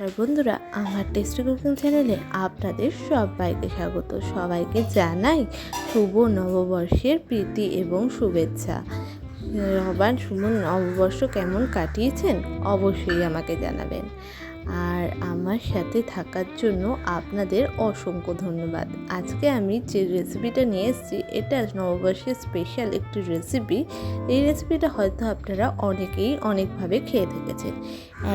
নমস্কার বন্ধুরা, আমার টেস্টি কুকিং চ্যানেলে আপনাদের সবাইকে স্বাগত। সবাইকে জানাই শুভ নববর্ষের প্রীতি এবং শুভেচ্ছা। সবার শুভ নববর্ষ কেমন কাটিয়েছেন অবশ্যই আমাকে জানাবেন। আর আমার সাথে থাকার জন্য আপনাদের অসংখ্য ধন্যবাদ। আজকে আমি যে রেসিপিটা নিয়ে এসেছি এটা নববর্ষের স্পেশাল একটি রেসিপি। এই রেসিপিটা হয়তো আপনারা অনেকেই অনেকভাবে খেয়ে থেকেছেন।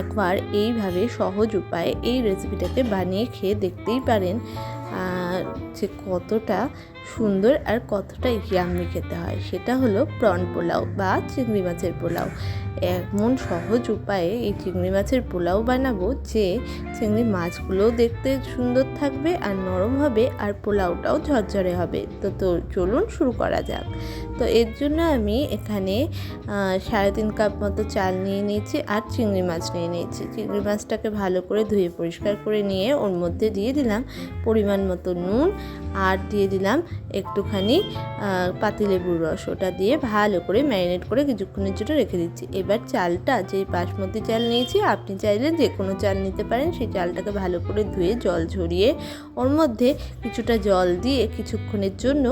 একবার এইভাবে সহজ উপায়ে এই রেসিপিটাকে বানিয়ে খেয়ে দেখতেই পারেন যে কতটা সুন্দর আর কতটা ইয়াম্মি খেতে হয়। সেটা হলো প্রন পোলাও বা চিংড়ি মাছের পোলাও। এমন সহজ উপায়ে এই চিংড়ি মাছের পোলাও বানাবো যে চিংড়ি মাছগুলোও দেখতে সুন্দর থাকবে আর নরম হবে আর পোলাওটাও ঝরঝরে হবে। তো চলুন শুরু করা যাক। তো এর জন্য আমি এখানে 3.5 কাপ মতো চাল নিয়ে নিয়েছি আর চিংড়ি মাছ নিয়ে নিয়েছি। চিংড়ি মাছটাকে ভালো করে ধুয়ে পরিষ্কার করে নিয়ে ওর মধ্যে দিয়ে দিলাম পরিমাণ মতো নুন আর দিয়ে দিলাম একটুখানি পাতিলেবুর রস। ওটা দিয়ে ভালো করে ম্যারিনেট করে কিছুক্ষণের জন্য রেখে দিচ্ছি। এবার চালটা যেই বাসমতি চাল নিয়েছি, আপনি চাইলে যে কোনো চাল নিতে পারেন। সেই চালটাকে ভালো করে ধুয়ে জল ঝরিয়ে ওর মধ্যে কিছুটা জল দিয়ে কিছুক্ষণের জন্য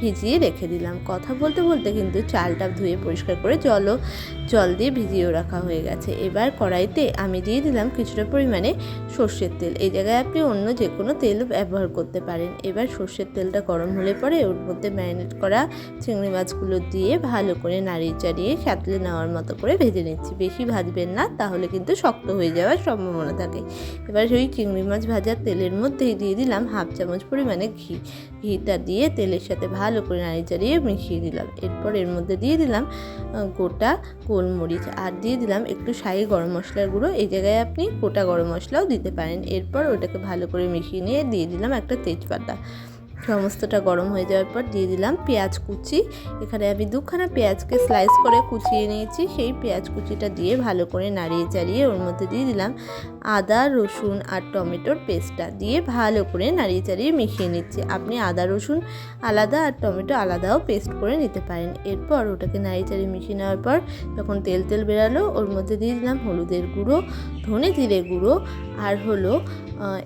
ভিজিয়ে রেখে দিলাম। কথা বলতে বলতে কিন্তু চালটা ধুয়ে পরিষ্কার করে জল দিয়ে ভিজিয়েও রাখা হয়ে গেছে। এবার কড়াইতে আমি দিয়ে দিলাম কিছুটা পরিমাণে সর্ষের তেল। এই জায়গায় আপনি অন্য যে কোনো তেল ব্যবহার করতে পারেন। এবার সর্ষের তেলটা গরম হলে পরে ওর মধ্যে ম্যারিনেট করা চিংড়ি মাছগুলো দিয়ে ভালো করে নাড়িয়ে চাড়িয়ে সাঁতলে নেওয়ার মতো করে ভেজে নিচ্ছি। বেশি ভাজবেন না, তাহলে কিন্তু শক্ত হয়ে যাওয়ার সম্ভাবনা থাকে। এবার ওই চিংড়ি মাছ ভাজার তেলের মধ্যেই দিয়ে দিলাম 1/2 চামচ পরিমাণে ঘিটা দিয়ে তেলের সাথে ভালো করে নাড়িয়ে চাড়িয়ে মিশিয়ে দিলাম। এরপর এর মধ্যে দিয়ে দিলাম গোটা গোলমরিচ আর দিয়ে দিলাম একটু শাহি গরম মশলার গুঁড়ো। এই জায়গায় আপনি গোটা গরম মশলাও দিতে পারেন। এরপর ওটাকে ভালো করে মিশিয়ে নিয়ে দিয়ে দিলাম একটা তেজপাতা। সমস্তটা গরম হয়ে যাওয়ার পর দিয়ে দিলাম পেঁয়াজ কুচি। এখানে আমি 2খানা পেঁয়াজকে স্লাইস করে কুচিয়ে নিয়েছি। সেই পেঁয়াজ কুচিটা দিয়ে ভালো করে নাড়িয়ে চাড়িয়ে ওর মধ্যে দিয়ে দিলাম আদা রসুন আর টমেটোর পেস্টটা দিয়ে ভালো করে নাড়িয়ে চাড়িয়ে মিশিয়ে নিচ্ছি। আপনি আদা রসুন আলাদা আর টমেটো আলাদাও পেস্ট করে নিতে পারেন। এরপর ওটাকে নাড়িয়ে চাড়িয়ে মিশিয়ে নেওয়ার পর যখন তেল বেরালো ওর মধ্যে দিয়ে দিলাম হলুদের গুঁড়ো, ধনে জিরে গুঁড়ো আর হলো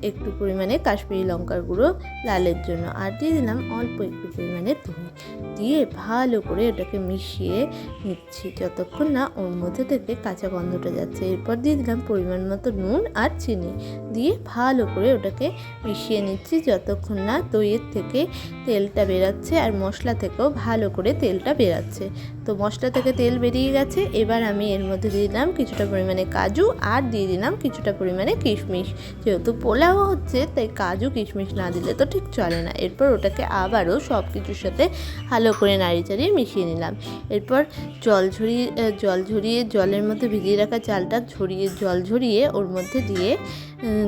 একটু পরিমাণে কাশ্মীরি লঙ্কার গুঁড়ো লালের জন্য আর দিয়ে দিলাম অল্প একটু পরিমাণে দই দিয়ে ভালো করে ওটাকে মিশিয়ে নিচ্ছি যতক্ষণ না ওর মধ্যে থেকে কাঁচা গন্ধটা যাচ্ছে। এরপর দিয়ে দিলাম পরিমাণ মতো নুন আর চিনি দিয়ে ভালো করে ওটাকে মিশিয়ে নিচ্ছি যতক্ষণ না দইয়ের থেকে তেলটা বেরাচ্ছে আর মশলা থেকেও ভালো করে তেলটা বেরাচ্ছে। তো মশলা থেকে তেল বেরিয়ে গেছে। এবার আমি এর মধ্যে দিয়ে দিলাম কিছুটা পরিমাণে কাজু আর দিয়ে দিলাম কিছুটা পরিমাণে কিশমিশ। যেহেতু পোলাও হচ্ছে তাই কাজু কিশমিশ না দিলে তো ঠিক চলে না। এরপর ওটাকে আবারও সব কিছুর সাথে ভালো করে নাড়িয়ে চাড়িয়ে মিশিয়ে নিলাম। এরপর জল ঝরিয়ে জলের মধ্যে ভিজিয়ে রাখা চালটা জল ঝরিয়ে ওর মধ্যে দিয়ে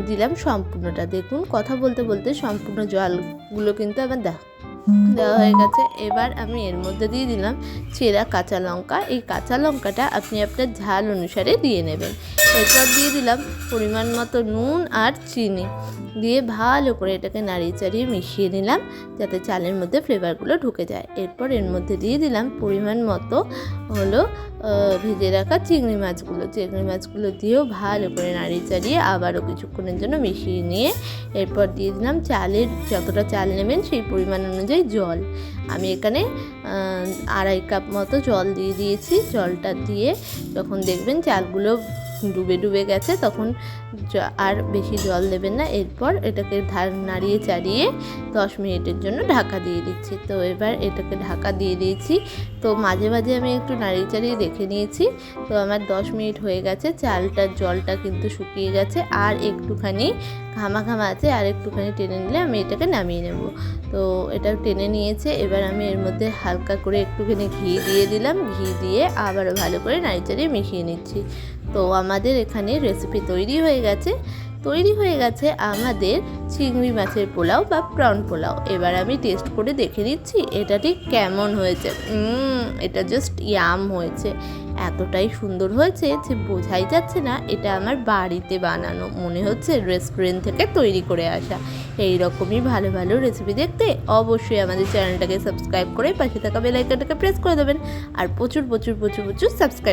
দিলাম সম্পূর্ণটা। দেখুন কথা বলতে বলতে সম্পূর্ণ জলগুলো কিন্তু আমার দেওয়া হয়ে গেছে। এবার আমি এর মধ্যে দিয়ে দিলাম চেরা কাঁচা লঙ্কা। এই কাঁচা লঙ্কাটা আপনি আপনার ঝাল অনুসারে দিয়ে নেবেন। এরপর দিয়ে দিলাম পরিমাণ মতো নুন আর চিনি দিয়ে ভালো করে এটাকে নাড়িয়ে চাড়িয়ে মিশিয়ে নিলাম যাতে চালের মধ্যে ফ্লেভারগুলো ঢুকে যায়। এরপর এর মধ্যে দিয়ে দিলাম পরিমাণ মতো হলো ভেজে রাখা চিংড়ি মাছগুলো দিয়েও ভালো করে নাড়িয়ে চাড়িয়ে আবারও কিছুক্ষণের জন্য মিশিয়ে নিয়ে এরপর দিয়ে দিলাম চালের যতটা চাল নেবেন সেই পরিমাণ অনুযায়ী জল। আমি এখানে 2.5 কাপ মতো জল দিয়ে দিয়েছি। জলটা দিয়ে যখন দেখবেন চালগুলো ডুবে গেছে তখন আর বেশি জল দেবেন না। এরপর এটাকে নাড়িয়ে চাড়িয়ে 10 মিনিটের জন্য ঢাকা দিয়ে দিচ্ছি। তো এবার এটাকে ঢাকা দিয়ে দিয়েছি। তো মাঝে মাঝে আমি একটু নাড়িয়ে চাড়িয়ে দেখে নিয়েছি। তো আমার 10 মিনিট হয়ে গেছে। জলটা কিন্তু শুকিয়ে গেছে আর একটুখানি ঘামা আছে আর একটুখানি টেনে নিলে আমি এটাকে নামিয়ে নেব। তো এটা টেনে নিয়েছে। এবার আমি এর মধ্যে হালকা করে একটুখানি ঘি দিয়ে দিলাম। ঘি দিয়ে আবারও ভালো করে নাড়িয়ে চাড়িয়ে মিশিয়ে নিচ্ছি। তো আমাদের এখানে রেসিপি তৈরি হয়ে গেছে আমাদের চিংড়ি মাছের পোলাও বা প্রন পোলাও। এবার আমি টেস্ট করে দেখে নিচ্ছি এটা ঠিক কেমন হয়েছে। এটা জাস্ট ইয়াম হয়েছে। এতটাই সুন্দর হয়েছে যে বোঝাই যাচ্ছে না এটা আমার বাড়িতে বানানো, মনে হচ্ছে রেস্টুরেন্ট থেকে তৈরি করে আসা। এই রকমই ভালো ভালো রেসিপি দেখতে অবশ্যই আমাদের চ্যানেলটাকে সাবস্ক্রাইব করে পাশে থাকা বেল আইকনটাকে প্রেস করে দেবেন আর প্রচুর সাবস্ক্রাইব